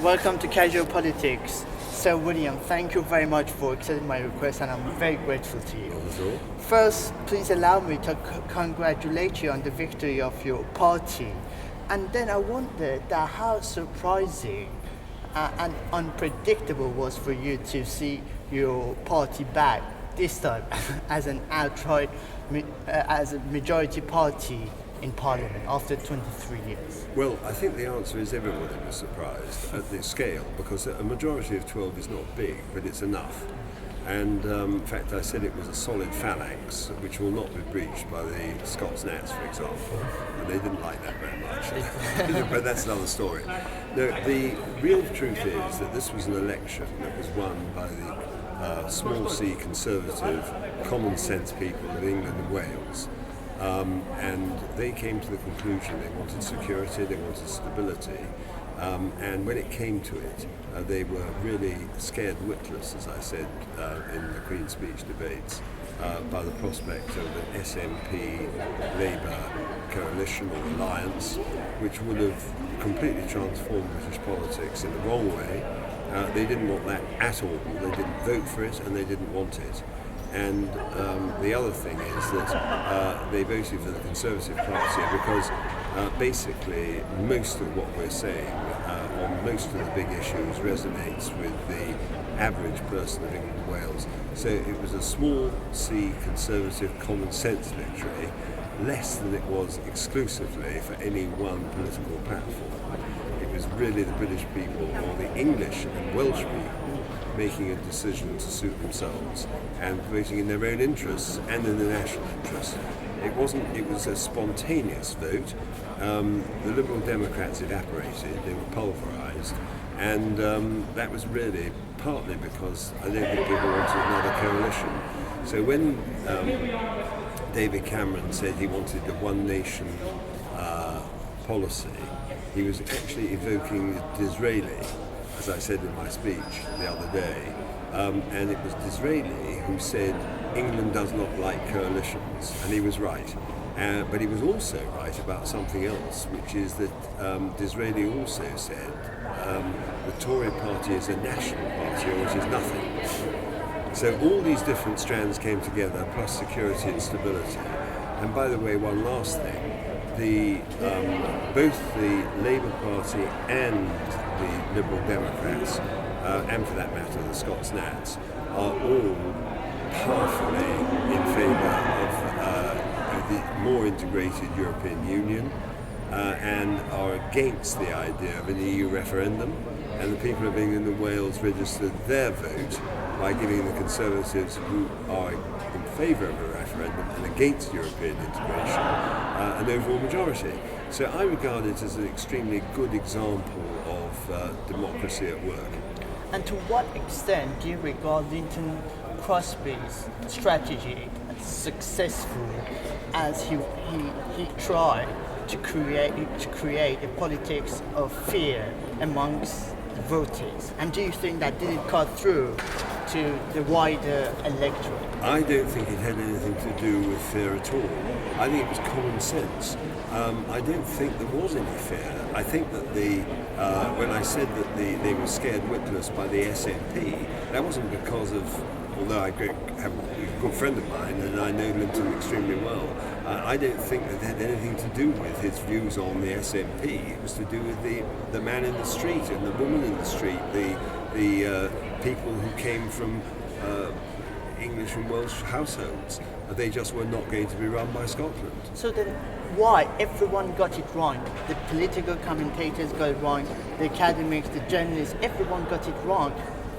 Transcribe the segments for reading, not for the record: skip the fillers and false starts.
Welcome to Casual Politics. So, William, thank you very much for accepting my request, and I'm very grateful to you. Also, First, please allow me to congratulate you on the victory of your party. And then I wondered that how surprising and unpredictable was for you to see your party back this time as an as a majority party in Parliament after 23 years. well, I think the answer is everybody was surprised at the scale, because a majority of 12 is not big, but it's enough. And in fact, I said it was a solid phalanx, which will not be breached by the Scots Nats, for example. And they didn't like that very much. But that's another story. No, the real truth is that this was an election that was won by the small c conservative, common sense people of England and Wales. And they came to the conclusion they wanted security, they wanted stability, and when it came to it, they were really scared witless, as I said in the Queen's Speech debates, by the prospect of an SNP Labour coalition or alliance, which would have completely transformed British politics in the wrong way. They didn't want that at all. They didn't vote for it, and they didn't want it. And the other thing is that they voted for the Conservative Party because basically most of what we're saying on most of the big issues resonates with the average person of England and Wales. So it was a small c Conservative common sense victory, less than it was exclusively for any one political platform. It was really the British people, or the English and Welsh people, making a decision to suit themselves and voting in their own interests and in the national interest. It was a spontaneous vote. The Liberal Democrats evaporated, they were pulverised, and that was really partly because I don't think people wanted another coalition. So when David Cameron said he wanted the one nation policy, he was actually evoking Disraeli, as I said in my speech the other day, and it was Disraeli who said England does not like coalitions, and he was right. But he was also right about something else, which is that Disraeli also said the Tory party is a national party or it is nothing. So all these different strands came together, plus security and stability. And by the way, one last thing, both the Labour Party and the Liberal Democrats, and for that matter the Scots Nats, are all powerfully in favour of the more integrated European Union and are against the idea of an EU referendum. And the people of England and Wales registered their vote by giving the Conservatives, who are in favour of a referendum and against European integration, an overall majority. So I regard it as an extremely good example of democracy at work. And to what extent do you regard Linton Crosby's strategy as successful, as he tried to create a politics of fear amongst the voters? And do you think that didn't cut through to the wider electorate? I don't think it had anything to do with fear at all. I think it was common sense. I don't think there was any fear. I think that when I said that they were scared witless by the SNP, that wasn't because of, although I have a good friend of mine and I know Linton extremely well, I don't think that it had anything to do with his views on the SNP. It was to do with the man in the street and the woman in the street, the people who came from English and Welsh households. They just were not going to be run by Scotland. So then why everyone got it wrong? The political commentators got it wrong, the academics, the journalists, everyone got it wrong.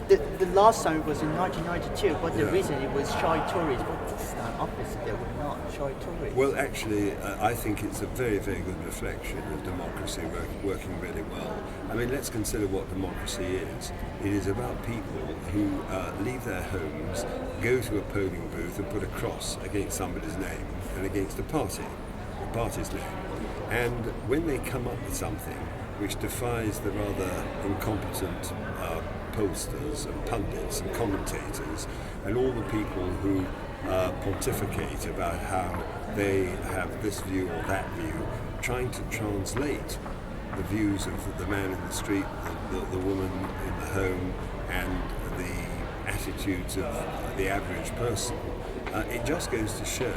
The last time it was in 1992, but the reason it was shy Tories, but this time obviously they were not shy Tories. Well, actually, I think it's a very, very good reflection of democracy working really well. I mean, let's consider what democracy is. It is about people who leave their homes, go to a polling booth and put a cross against somebody's name and against the party's name. And when they come up with something which defies the rather incompetent pollsters and pundits and commentators and all the people who pontificate about how they have this view or that view, trying to translate the views of the man in the street, the woman in the home, and the attitudes of the average person, it just goes to show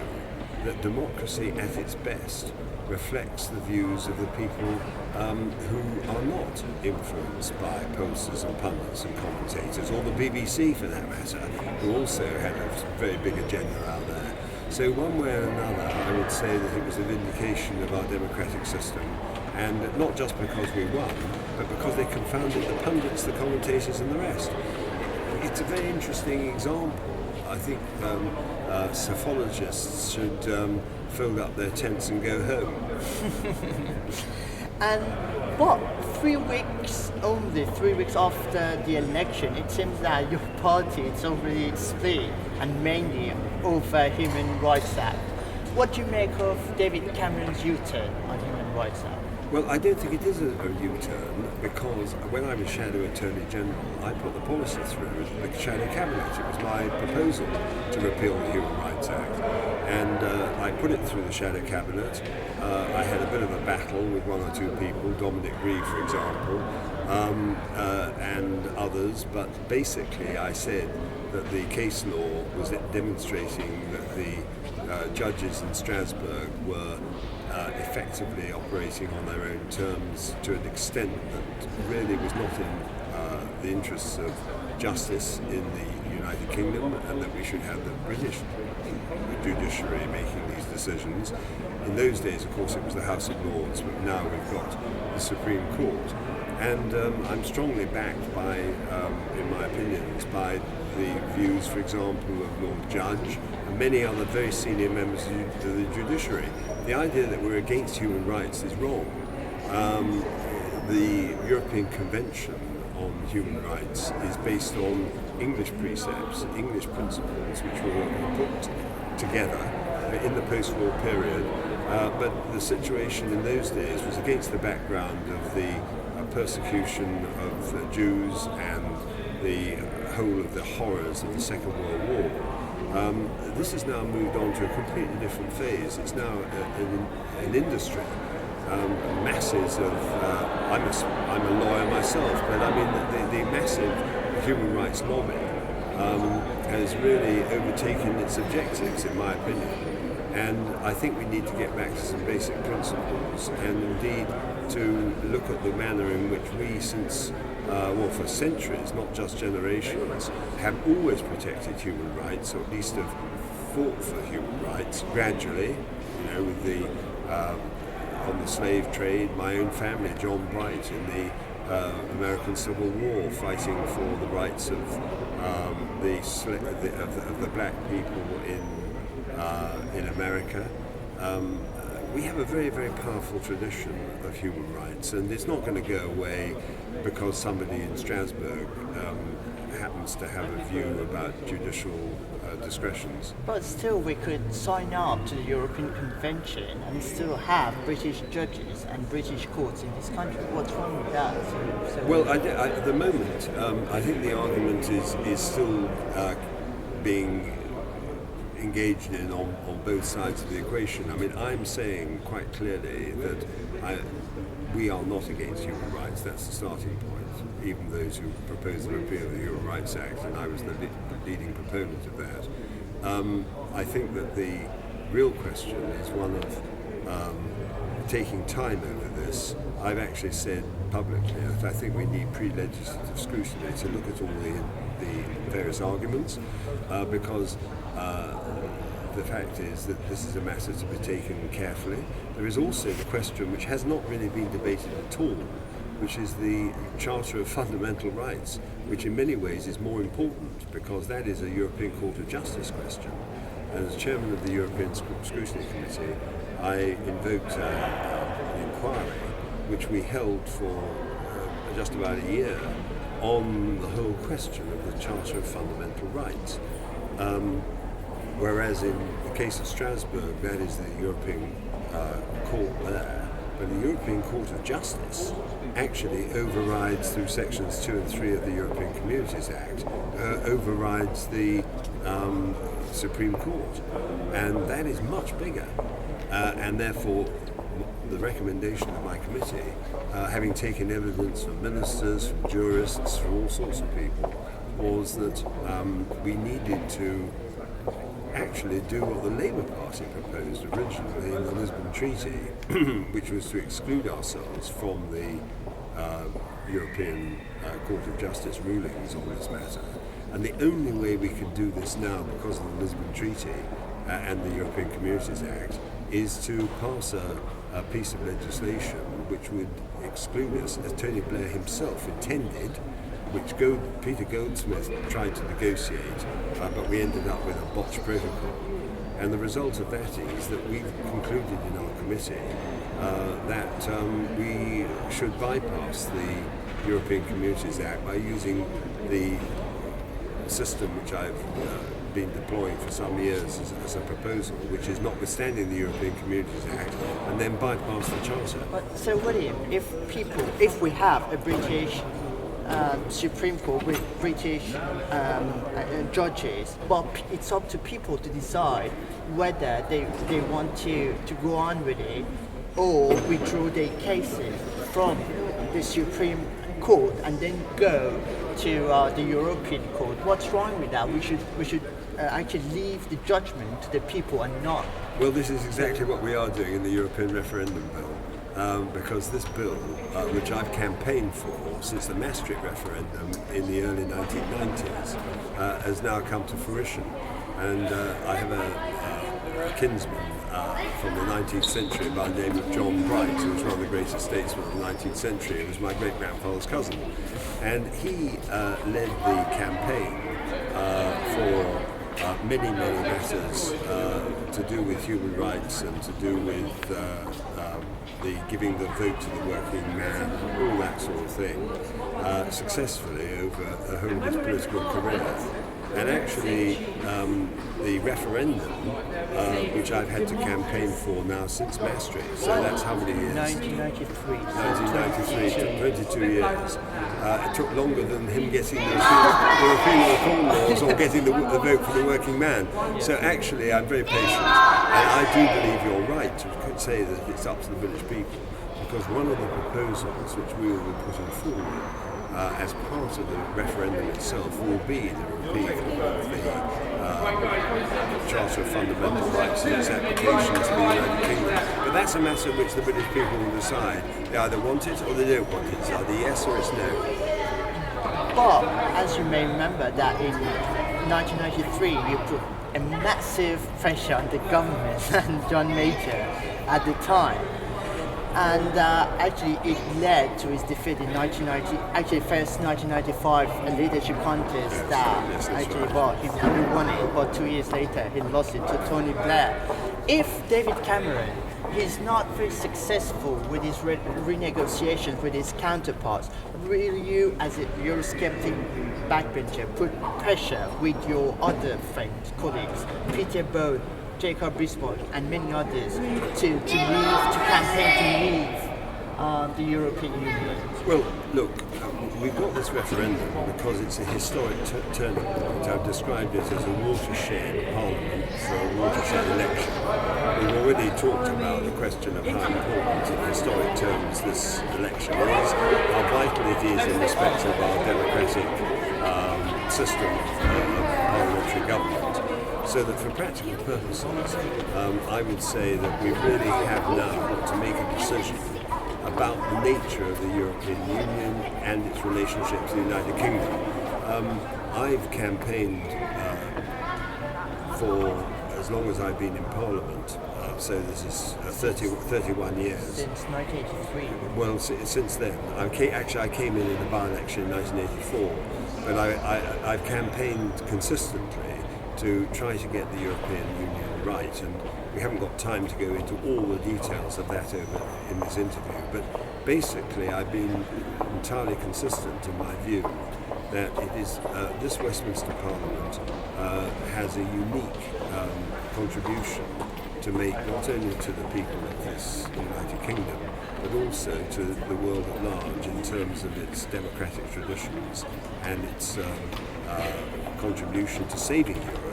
that democracy at its best reflects the views of the people who are not influenced by pollsters and pundits and commentators, or the BBC for that matter, who also had a very big agenda out there. So one way or another, I would say that it was a vindication of our democratic system, and not just because we won, but because they confounded the pundits, the commentators and the rest. It's a very interesting example. I think psephologists should fold up their tents and go home. And but 3 weeks after the election, it seems that your party is already split, and mainly over Human Rights Act. What do you make of David Cameron's U-turn on Human Rights Act? Well, I don't think it is a U-turn, because when I was Shadow Attorney General, I put the policy through the Shadow Cabinet. It was my proposal to repeal the Human Rights Act. And I put it through the Shadow Cabinet. I had a bit of a battle with one or two people, Dominic Reeve, for example, and others, but basically I said that the case law was demonstrating that the judges in Strasbourg were effectively operating on their own terms to an extent that really was not in the interests of justice in the United Kingdom, and that we should have the British judiciary making these decisions. In those days, of course, it was the House of Lords, but now we've got the Supreme Court. And I'm strongly backed by, in my opinions, by the views, for example, of Lord Judge and many other very senior members of the judiciary. The idea that we're against human rights is wrong. The European Convention on Human Rights is based on English precepts, English principles, which were put together in the post-war period. But the situation in those days was against the background of the persecution of Jews and the whole of the horrors of the Second World War. This has now moved on to a completely different phase. It's now an industry. Masses of, I'm a lawyer myself, but I mean the massive human rights lobby has really overtaken its objectives, in my opinion. And I think we need to get back to some basic principles, and indeed to look at the manner in which we, since for centuries, not just generations, have always protected human rights, or at least have fought for human rights gradually. With the on the slave trade, my own family, John Bright, in the American Civil War, fighting for the rights of the black people in America. We have a very, very powerful tradition of human rights, and it's not going to go away because somebody in Strasbourg happens to have a view about judicial discretions. But still, we could sign up to the European Convention and still have British judges and British courts in this country. What's wrong with that? Well, at the moment, I think the argument is still being engaged in on both sides of the equation. I mean, I'm saying quite clearly that we are not against human rights. That's the starting point. Even those who propose the repeal of the Human Rights Act, and I was the leading proponent of that. I think that the real question is one of taking time over this. I've actually said publicly that I think we need pre-legislative scrutiny to look at all the various arguments, because the fact is that this is a matter to be taken carefully. There is also the question, which has not really been debated at all, which is the Charter of Fundamental Rights, which in many ways is more important because that is a European Court of Justice question. And as chairman of the European Scrutiny Committee, I invoked an inquiry which we held for just about a year on the whole question of the Charter of Fundamental Rights. Whereas in the case of Strasbourg, that is the European court there, but the European Court of Justice actually overrides, through sections 2 and 3 of the European Communities Act, overrides the Supreme Court. And that is much bigger. And therefore, the recommendation of my committee, having taken evidence from ministers, from jurists, from all sorts of people, was that we needed to actually do what the Labour Party proposed originally in the Lisbon Treaty, which was to exclude ourselves from the European Court of Justice rulings on this matter. And the only way we can do this now, because of the Lisbon Treaty and the European Communities Act, is to pass a piece of legislation which would exclude us, as Tony Blair himself intended, which Peter Goldsmith tried to negotiate, but we ended up with a botched protocol. And the result of that is that we've concluded in our committee that we should bypass the European Communities Act by using the system which I've been deploying for some years as a proposal, which is notwithstanding the European Communities Act, and then bypass the Charter. But so William, if we have a British Supreme Court with British judges, well, it's up to people to decide whether they want to go on with it or withdraw their cases from the Supreme Court and then go to the European Court. What's wrong with that? We should actually leave the judgment to the people and not. Well, this is exactly what we are doing in the European referendum bill. Because this bill, which I've campaigned for since the Maastricht referendum in the early 1990s, has now come to fruition. And I have a kinsman from the 19th century by the name of John Bright, who was one of the greatest statesmen of the 19th century. He was my great-grandfather's cousin. And he led the campaign for many matters to do with human rights and to do with the giving the vote to the working man, all that sort of thing, successfully over the whole of his political career. And actually, the referendum, which I've had to campaign for now since Maastricht, so that's how many years? 1993. 1993, took 22 years. It took longer than him getting the European reform laws or getting the vote for the working man. So actually, I'm very patient, and I do believe you're right to say that it's up to the British people, because one of the proposals which we will be putting forward as part of the referendum itself will be the repeal of the Charter of Fundamental Rights and its application to the United Kingdom. But that's a matter which the British people will decide. They either want it or they don't want it. It's either yes or it's no. But as you may remember that in 1993 you put a massive pressure on the government and John Major at the time. And actually it led to his defeat in 1995, a leadership contest Yes, actually, right. well, he won it, but 2 years later he lost it to Tony Blair. If David Cameron is not very successful with his renegotiations with his counterparts, will you, as a Eurosceptic backbencher, put pressure with your other friends, colleagues, Peter Bone, Jacob Rees-Mogg and many others to campaign to leave the European Union? Well, look, we've got this referendum because it's a historic turning point. I've described it as a watershed parliament for a watershed election. We've already talked about the question of how important in historic terms this election is, how vital it is in respect of our democratic system of parliamentary government. So that for practical purposes, I would say that we really have now got to make a decision about the nature of the European Union and its relationship to the United Kingdom. I've campaigned for as long as I've been in Parliament, so this is 31 years. Since 1983. Well, since then. I came in the by-election in 1984, but I've campaigned consistently to try to get the European Union right, and we haven't got time to go into all the details of that in this interview, but basically I've been entirely consistent in my view that it is this Westminster Parliament has a unique contribution to make, not only to the people of this United Kingdom, but also to the world at large in terms of its democratic traditions and its contribution to saving Europe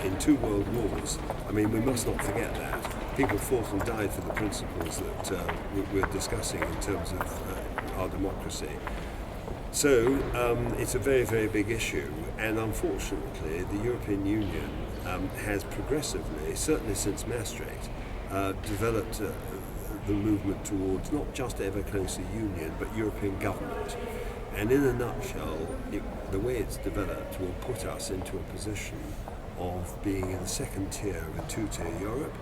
in 2 world wars. I mean, we must not forget that. people fought and died for the principles that we're discussing in terms of our democracy. So it's a very, very big issue, and unfortunately the European Union has progressively, certainly since Maastricht, developed the movement towards not just ever closer union, but European government. And in a nutshell, the way it's developed will put us into a position of being in the second tier of a two-tier Europe,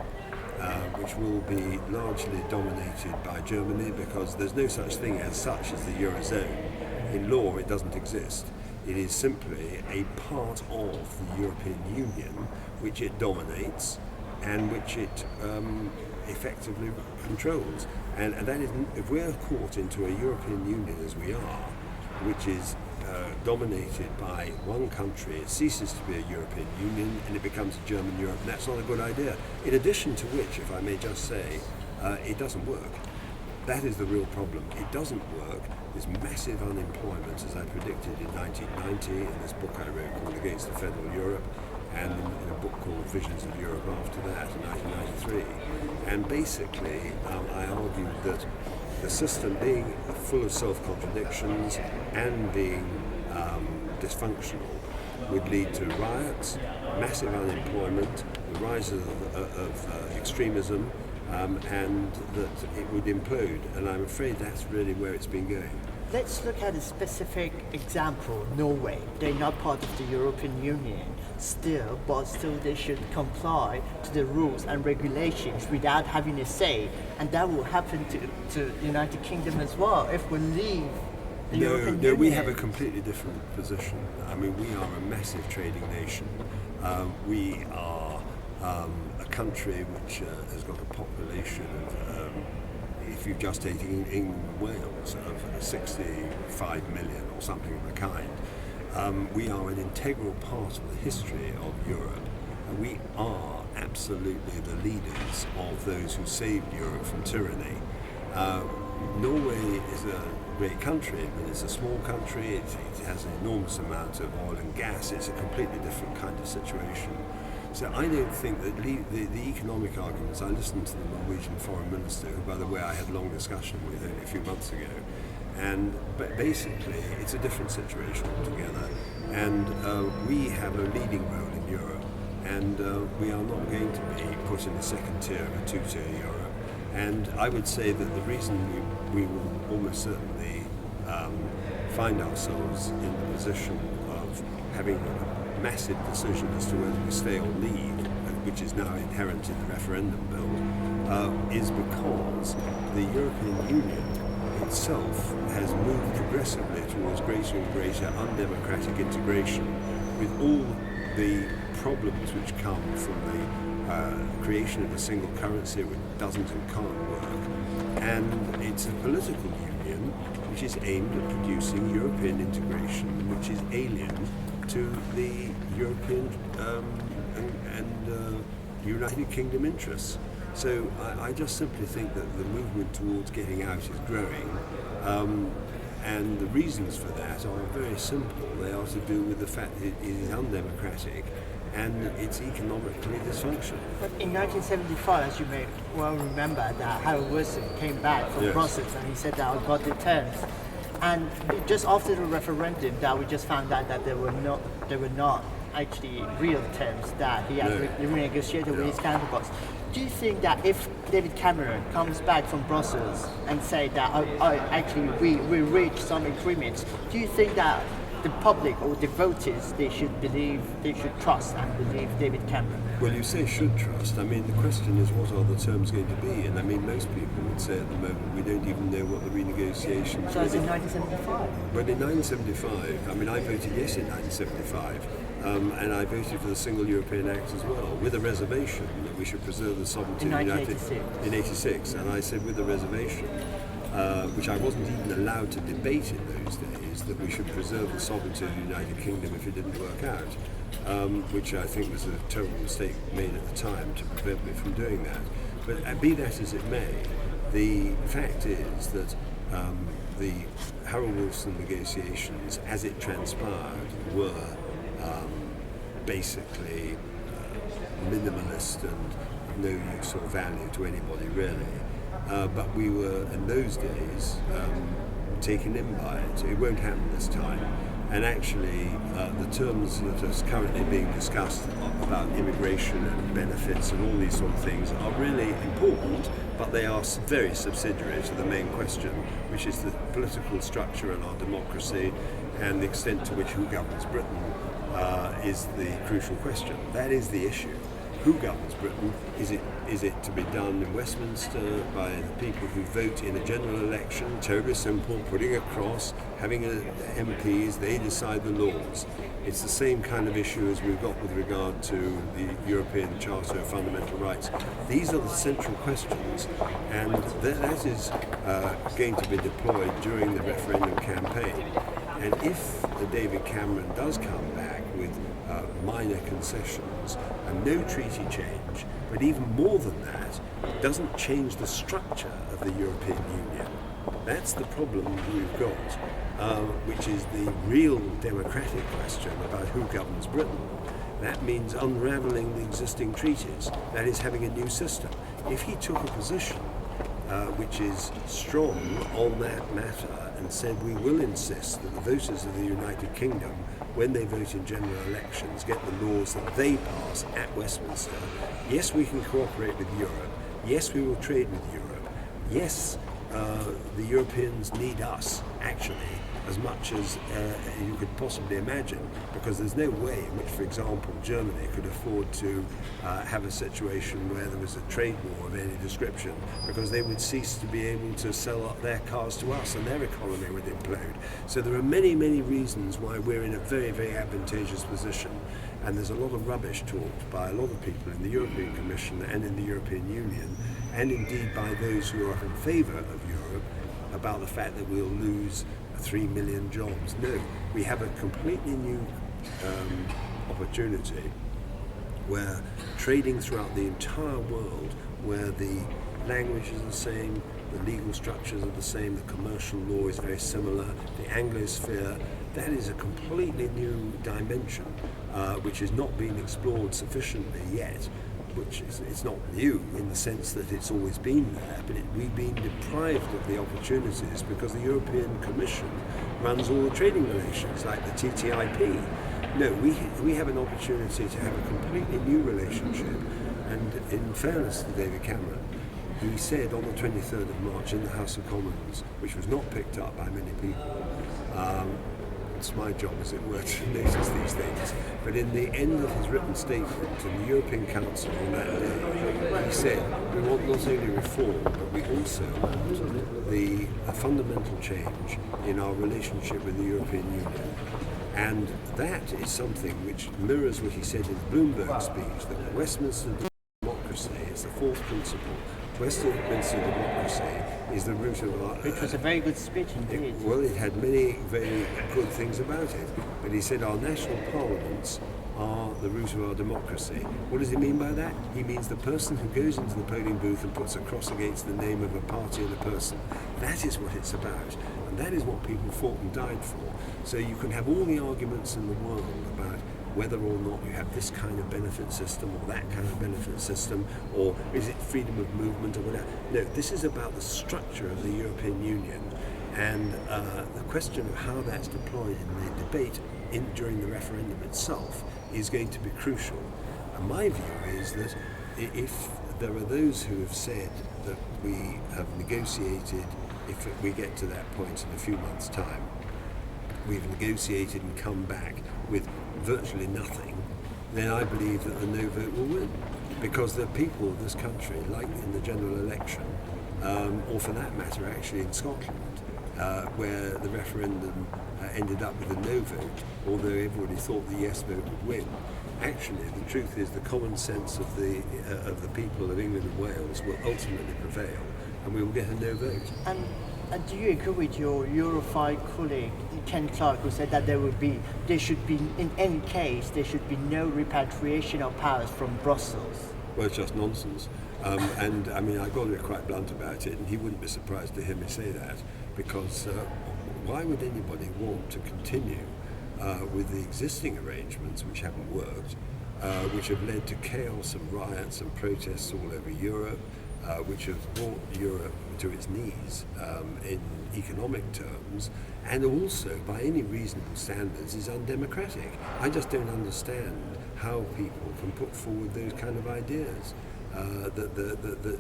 which will be largely dominated by Germany, because there's no such thing as such as the Eurozone. In law, it doesn't exist. It is simply a part of the European Union which it dominates and which it effectively controls. And that is, if we're caught into a European Union as we are, which is dominated by one country, it ceases to be a European Union and it becomes a German Europe, and that's not a good idea. In addition to which, if I may just say, it doesn't work. That is the real problem. It doesn't work. There's massive unemployment, as I predicted in 1990 in this book I wrote called Against the Federal Europe, and in a book called Visions of Europe after that in 1993. And basically, I argued that the system being full of self-contradictions and being dysfunctional would lead to riots, massive unemployment, the rise of extremism, and that it would implode. And I'm afraid that's really where it's been going. Let's look at a specific example, Norway. They're not part of the European Union still, but still they should comply to the rules and regulations without having a say. And that will happen to the United Kingdom as well if we leave the European Union. No, we have a completely different position. I mean, we are a massive trading nation. We are a country which has got a population of, if you've just taken England and Wales, of 65 million or something of the kind. We are an integral part of the history of Europe, and we are absolutely the leaders of those who saved Europe from tyranny. Norway is a great country, but it's a small country. It has an enormous amount of oil and gas. It's a completely different kind of situation. So I don't think that the economic arguments, I listened to the Norwegian foreign minister, who, by the way, I had a long discussion with only a few months ago, but basically it's a different situation altogether, and we have a leading role in Europe, and we are not going to be put in the second tier of a two-tier Europe. And I would say that the reason we will almost certainly find ourselves in the position of having a massive decision as to whether we stay or leave, which is now inherent in the referendum bill, is because the European Union itself has moved progressively towards greater and greater undemocratic integration, with all the problems which come from the creation of a single currency which doesn't and can't work. And it's a political union which is aimed at producing European integration, which is alien to the European and United Kingdom interests. So I just simply think that the movement towards getting out is growing, and the reasons for that are very simple. They are to do with the fact that it is undemocratic and it's economically dysfunctional. But in 1975, as you may well remember, that Harold Wilson came back from Brussels and he said that I got the terms. And just after the referendum, that we just found out that they were not actually real terms that he had renegotiated with his counterparts. Do you think that if David Cameron comes back from Brussels and say that actually we reached some agreements, do you think that the public or the voters they should trust and believe David Cameron? Well, you say should trust. I mean, the question is, what are the terms going to be? And I mean, most people would say at the moment we don't even know what the renegotiations. So it's in 1975. Well, in 1975, I mean, I voted yes in 1975. And I voted for the Single European Act as well, with a reservation that we should preserve the sovereignty of the United States. In 86, and I said with a reservation, which I wasn't even allowed to debate in those days, that we should preserve the sovereignty of the United Kingdom if it didn't work out, which I think was a terrible mistake made at the time to prevent me from doing that. But be that as it may, the fact is that the Harold Wilson negotiations, as it transpired, were basically minimalist and of no use or value to anybody really. But we were, in those days, taken in by it. It won't happen this time. And actually, the terms that are currently being discussed about immigration and benefits and all these sort of things are really important, but they are very subsidiary to the main question, which is the political structure in our democracy and the extent to which who governs Britain is the crucial question. That is the issue. Who governs Britain? Is it to be done in Westminster by the people who vote in a general election? Terribly simple, putting across, having MPs, they decide the laws. It's the same kind of issue as we've got with regard to the European Charter of Fundamental Rights. These are the central questions, and that is going to be deployed during the referendum campaign. And if David Cameron does come back with minor concessions and no treaty change, but even more than that, doesn't change the structure of the European Union. That's the problem we've got, which is the real democratic question about who governs Britain. That means unravelling the existing treaties, that is having a new system. If he took a position which is strong on that matter and said we will insist that the voters of the United Kingdom, when they vote in general elections, get the laws that they pass at Westminster. Yes, we can cooperate with Europe. Yes, we will trade with Europe. Yes, the Europeans need us, actually, as much as you could possibly imagine, because there's no way in which, for example, Germany could afford to have a situation where there was a trade war of any description, because they would cease to be able to sell their cars to us and their economy would implode. So there are many, many reasons why we're in a very, very advantageous position. And there's a lot of rubbish talked by a lot of people in the European Commission and in the European Union, and indeed by those who are in favour of Europe, about the fact that we'll lose 3 million jobs. No, we have a completely new opportunity where trading throughout the entire world, where the language is the same, the legal structures are the same, the commercial law is very similar, the Anglosphere, that is a completely new dimension which is not being explored sufficiently yet. Which is, it's not new in the sense that it's always been there, but we've been deprived of the opportunities because the European Commission runs all the trading relations, like the TTIP. No, we have an opportunity to have a completely new relationship, and in fairness to David Cameron, he said on the 23rd of March in the House of Commons, which was not picked up by many people, it's my job, as it were, to notice these things. But in the end of his written statement in the European Council on that day, he said, we want not only reform, but we also want a fundamental change in our relationship with the European Union. And that is something which mirrors what he said in the Bloomberg speech, that Westminster democracy is the fourth principle. Westminster democracy is the root of our... Which was a very good speech indeed. It had many very good things about it. But he said our national parliaments are the root of our democracy. What does he mean by that? He means the person who goes into the polling booth and puts a cross against the name of a party and a person. That is what it's about. And that is what people fought and died for. So you can have all the arguments in the world about whether or not you have this kind of benefit system or that kind of benefit system, or is it freedom of movement or whatever. No, this is about the structure of the European Union, and the question of how that's deployed in the debate during the referendum itself is going to be crucial. And my view is that if there are those who have said that we have negotiated, if we get to that point in a few months' time, we've negotiated and come back with virtually nothing, then I believe that the no vote will win. Because the people of this country, like in the general election, or for that matter actually in Scotland, where the referendum ended up with a no vote, although everybody thought the yes vote would win. Actually, the truth is the common sense of the people of England and Wales will ultimately prevail, and we will get a no vote. And do you agree with your Eurofied colleague Ken Clark, who said that there should be, in any case, there should be no repatriation of powers from Brussels? Well, it's just nonsense. And I mean, I've got to be quite blunt about it, and he wouldn't be surprised to hear me say that, because why would anybody want to continue with the existing arrangements which haven't worked which have led to chaos and riots and protests all over Europe, which have brought Europe to its knees in economic terms, and also, by any reasonable standards, is undemocratic. I just don't understand how people can put forward those kind of ideas. That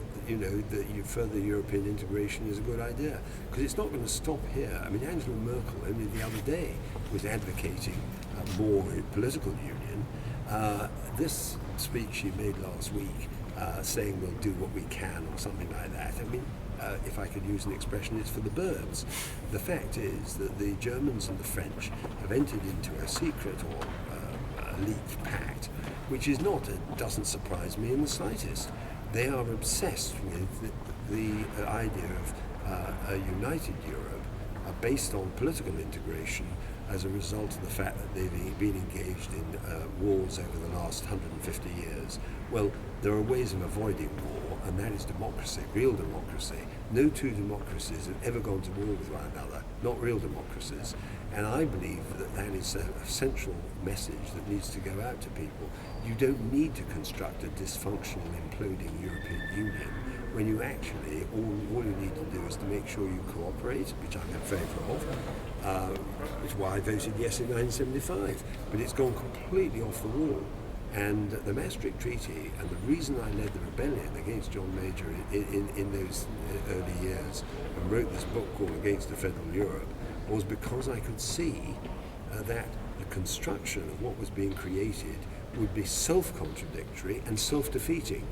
further European integration is a good idea, because it's not going to stop here. I mean, Angela Merkel only the other day was advocating more political union. This speech she made last week, saying we'll do what we can or something like that. I mean, if I could use an expression, it's for the birds. The fact is that the Germans and the French have entered into a secret or elite pact, which is not, it doesn't surprise me in the slightest. They are obsessed with the idea of a united Europe based on political integration as a result of the fact that they've been engaged in wars over the last 150 years. Well, there are ways of avoiding war, and that is democracy, real democracy. No two democracies have ever gone to war with one another, not real democracies. And I believe that that is an essential message that needs to go out to people. You don't need to construct a dysfunctional, imploding European Union when you actually, all you need to do is to make sure you cooperate, which I'm in favour of, which is why I voted yes in 1975. But it's gone completely off the wall. And the Maastricht Treaty, and the reason I led the rebellion against John Major in those early years and wrote this book called Against a Federal Europe, was because I could see that the construction of what was being created would be self-contradictory and self-defeating.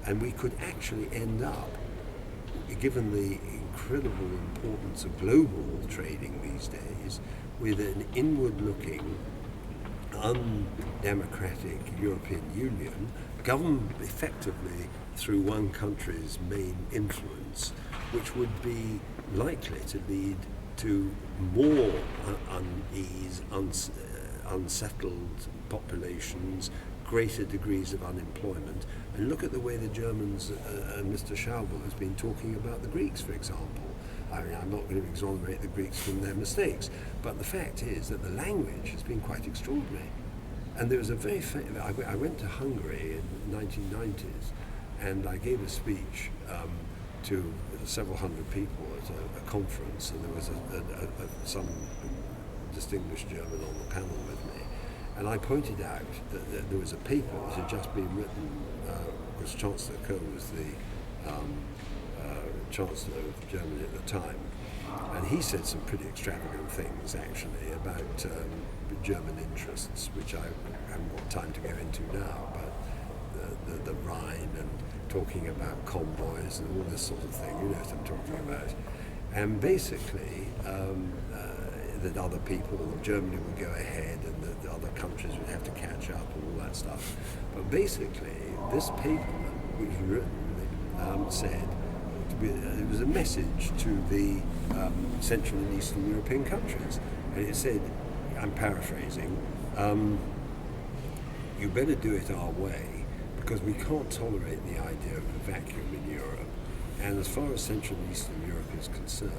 And we could actually end up, given the incredible importance of global trading these days, with an inward-looking, undemocratic European Union governed effectively through one country's main influence, which would be likely to lead to more unease, unsettled populations, greater degrees of unemployment. And look at the way the Germans and Mr. Schauble has been talking about the Greeks, for example. I mean, I'm not going to exonerate the Greeks from their mistakes, but the fact is that the language has been quite extraordinary. And there was a very I went to Hungary in the 1990s, and I gave a speech to several hundred people at a conference, and there was some distinguished German on the panel with me. And I pointed out that there was a paper that had just been written, because Chancellor Kohl was the Chancellor of Germany at the time, and he said some pretty extravagant things actually about German interests, which I haven't got time to go into now, but the Rhine and talking about convoys and all this sort of thing, you know what I'm talking about. And basically, that other people, Germany would go ahead and that other countries would have to catch up and all that stuff. But basically, this paper, which was written, said it was a message to the Central and Eastern European countries. And it said, I'm paraphrasing, you better do it our way, because we can't tolerate the idea of a vacuum in Europe. And as far as Central and Eastern Europe is concerned,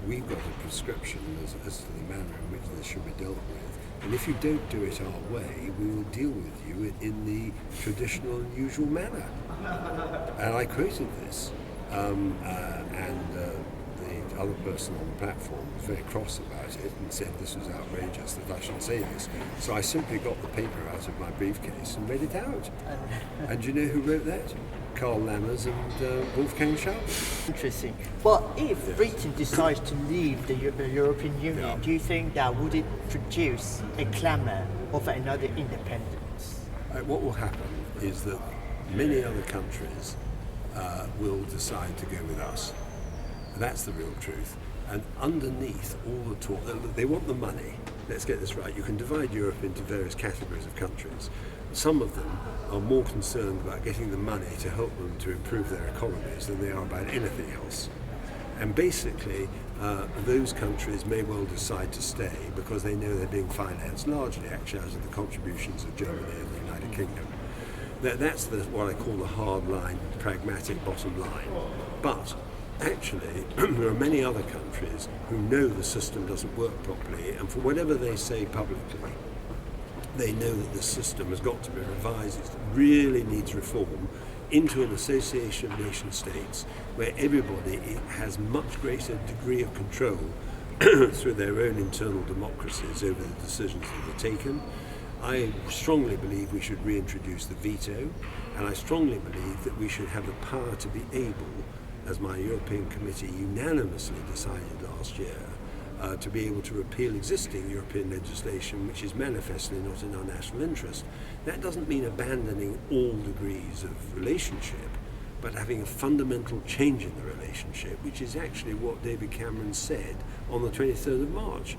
we've got a prescription as to the manner in which this should be dealt with. And if you don't do it our way, we will deal with you in the traditional and usual manner. And I quoted this, and the other person on the platform was very cross about it and said this was outrageous, that I should say this. So I simply got the paper out of my briefcase and read it out. And do you know who wrote that? Karl Lammers and Wolfgang Schauble. Interesting. Well, if Britain decides to leave the European Union, do you think that would it produce a clamour of another independence? What will happen is that many other countries will decide to go with us. That's the real truth. And underneath all the talk, they want the money. Let's get this right. You can divide Europe into various categories of countries. Some of them are more concerned about getting the money to help them to improve their economies than they are about anything else. And basically, those countries may well decide to stay because they know they're being financed largely actually out of the contributions of Germany and the United Kingdom. That's what I call the hard line, pragmatic bottom line. But actually, there are many other countries who know the system doesn't work properly, and for whatever they say publicly, They know that the system has got to be revised. It really needs reform into an association of nation states where everybody has much greater degree of control through their own internal democracies over the decisions that are taken. I strongly believe we should reintroduce the veto, and I strongly believe that we should have the power to be able, as my European Committee unanimously decided last year, to be able to repeal existing European legislation which is manifestly not in our national interest. That doesn't mean abandoning all degrees of relationship, but having a fundamental change in the relationship, which is actually what David Cameron said on the 23rd of March.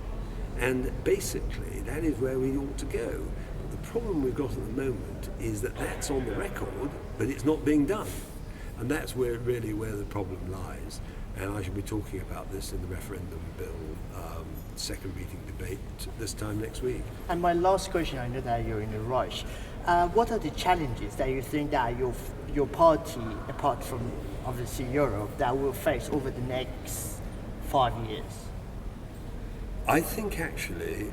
And basically, that is where we ought to go. But the problem we've got at the moment is that that's on the record, but it's not being done. And that's where the problem lies. And I shall be talking about this in the referendum bill second reading debate this time next week. And my last question, I know that you're in a rush. What are the challenges that you think that your party, apart from obviously Europe, that will face over the next 5 years? I think actually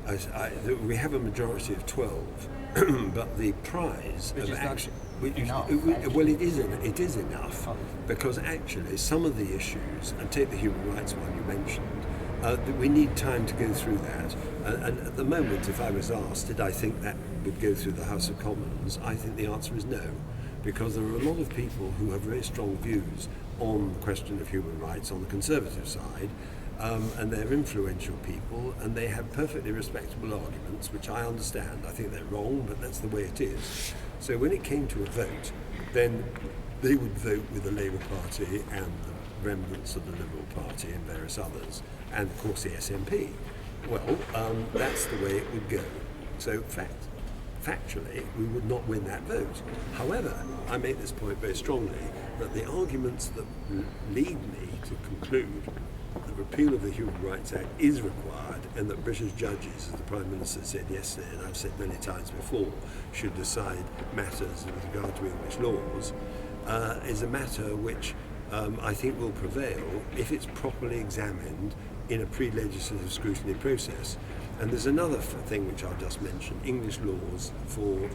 we have a majority of 12, but the prize Which of is action. enough, Well, it is enough, because actually some of the issues, and take the human rights one you mentioned, that we need time to go through that. And at the moment, if I was asked, did I think that would go through the House of Commons, I think the answer is no, because there are a lot of people who have very strong views on the question of human rights on the Conservative side, and they're influential people, and they have perfectly respectable arguments, which I understand. I think they're wrong, but that's the way it is. So when it came to a vote, then they would vote with the Labour Party and the remnants of the Liberal Party and various others, and of course the SNP. Well, that's the way it would go. So factually, we would not win that vote. However, I make this point very strongly, that the arguments that lead me to conclude the repeal of the Human Rights Act is required, and that British judges, as the Prime Minister said yesterday, and I've said many times before, should decide matters with regard to English laws, is a matter which I think will prevail if it's properly examined in a pre-legislative scrutiny process. And there's another thing which I'll just mention: English laws for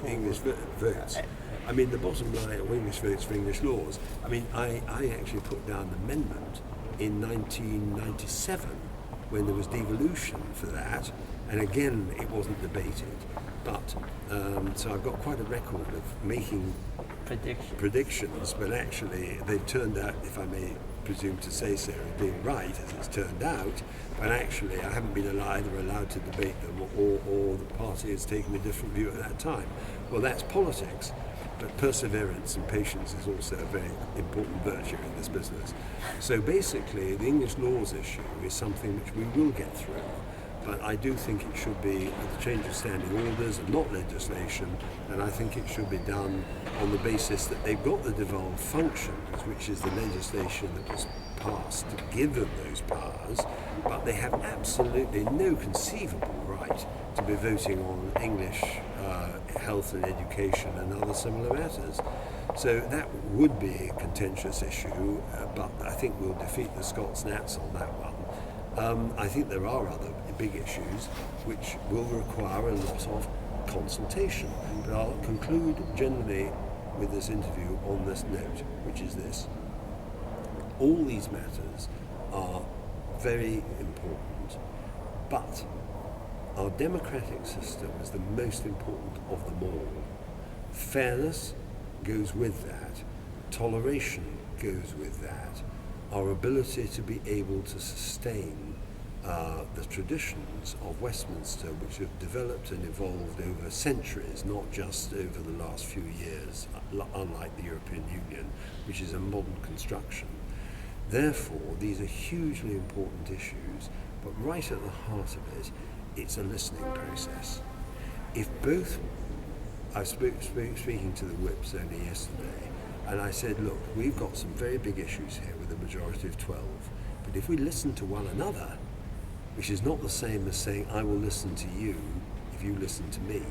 English votes. I mean, the bottom line of English votes for English laws. I mean, I actually put down an amendment in 1997 when there was devolution for that, and again it wasn't debated. But so I've got quite a record of making predictions, but actually they've turned out, if I may presume to say so, being right as it's turned out. But actually I haven't been either allowed to debate them, or the party has taken a different view at that time. Well, that's politics. But perseverance and patience is also a very important virtue in this business. So basically, the English laws issue is something which we will get through, but I do think it should be a change of standing orders and not legislation, and I think it should be done on the basis that they've got the devolved functions, which is the legislation that was passed to give them those powers, but they have absolutely no conceivable right to be voting on English health and education and other similar matters. So that would be a contentious issue, but I think we'll defeat the Scots Nats on that one. I think there are other big issues which will require a lot of consultation. But I'll conclude generally with this interview on this note, which is this: all these matters are very important, but our democratic system is the most important of them all. Fairness goes with that. Toleration goes with that. Our ability to be able to sustain the traditions of Westminster, which have developed and evolved over centuries, not just over the last few years, unlike the European Union, which is a modern construction. Therefore, these are hugely important issues, but right at the heart of it, it's a listening process. If both, I was speaking to the whips only yesterday, and I said, look, we've got some very big issues here with a majority of 12, but if we listen to one another, which is not the same as saying, I will listen to you if you listen to me,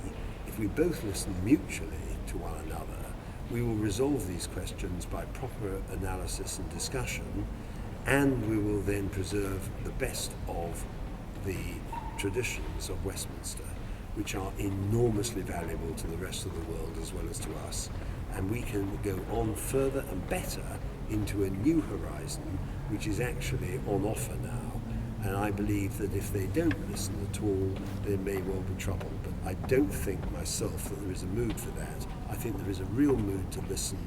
if we both listen mutually to one another, we will resolve these questions by proper analysis and discussion, and we will then preserve the best of the traditions of Westminster. which are enormously valuable to the rest of the world as well as to us. And we can go on further and better into a new horizon, which is actually on offer now. And I believe that if they don't listen at all, there may well be trouble. But I don't think myself that there is a mood for that. I think there is a real mood to listen,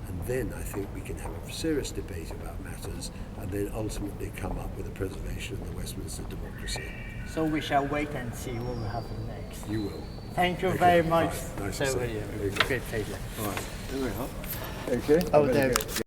and then I think we can have a serious debate about matters, and then ultimately come up with a preservation of the Westminster democracy. So we shall wait and see what will happen next. You will. Thank you Okay. very much, Right. Nice Sir to see you. William. Great pleasure. All right. Okay. Oh, there.